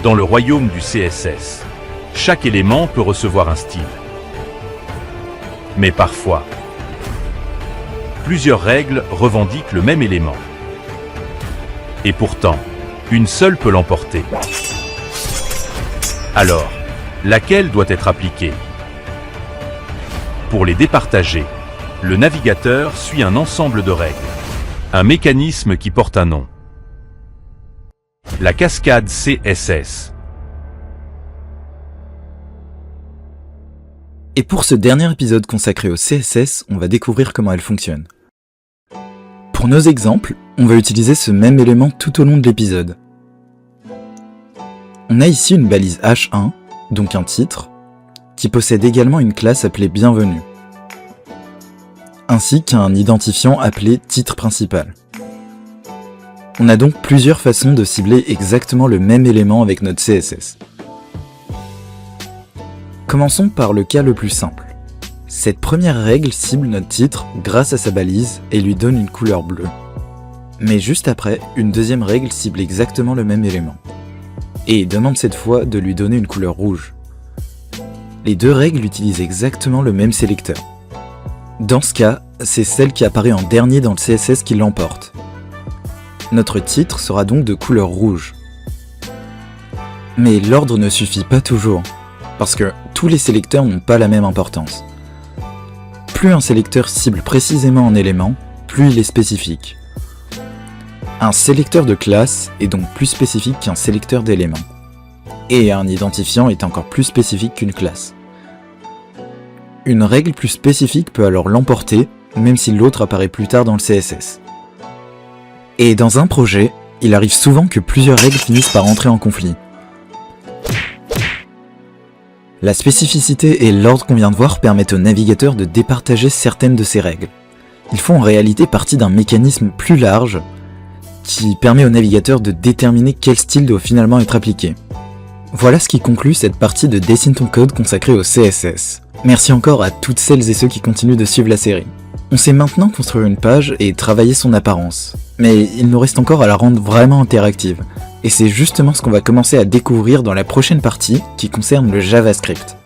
Dans le royaume du CSS, chaque élément peut recevoir un style. Mais parfois, plusieurs règles revendiquent le même élément. Et pourtant, une seule peut l'emporter. Alors, laquelle doit être appliquée? Pour les départager, le navigateur suit un ensemble de règles, un mécanisme qui porte un nom. La cascade CSS. Et pour ce dernier épisode consacré au CSS, on va découvrir comment elle fonctionne. Pour nos exemples, on va utiliser ce même élément tout au long de l'épisode. On a ici une balise H1, donc un titre, qui possède également une classe appelée Bienvenue, ainsi qu'un identifiant appelé titre principal. On a donc plusieurs façons de cibler exactement le même élément avec notre CSS. Commençons par le cas le plus simple. Cette première règle cible notre titre grâce à sa balise et lui donne une couleur bleue. Mais juste après, une deuxième règle cible exactement le même élément, et demande cette fois de lui donner une couleur rouge. Les deux règles utilisent exactement le même sélecteur. Dans ce cas, c'est celle qui apparaît en dernier dans le CSS qui l'emporte. Notre titre sera donc de couleur rouge. Mais l'ordre ne suffit pas toujours, parce que tous les sélecteurs n'ont pas la même importance. Plus un sélecteur cible précisément un élément, plus il est spécifique. Un sélecteur de classe est donc plus spécifique qu'un sélecteur d'éléments. Et un identifiant est encore plus spécifique qu'une classe. Une règle plus spécifique peut alors l'emporter, même si l'autre apparaît plus tard dans le CSS. Et dans un projet, il arrive souvent que plusieurs règles finissent par entrer en conflit. La spécificité et l'ordre qu'on vient de voir permettent au navigateur de départager certaines de ces règles. Ils font en réalité partie d'un mécanisme plus large qui permet au navigateur de déterminer quel style doit finalement être appliqué. Voilà ce qui conclut cette partie de Dessine ton code consacrée au CSS. Merci encore à toutes celles et ceux qui continuent de suivre la série. On sait maintenant construire une page et travailler son apparence, mais il nous reste encore à la rendre vraiment interactive. Et c'est justement ce qu'on va commencer à découvrir dans la prochaine partie qui concerne le JavaScript.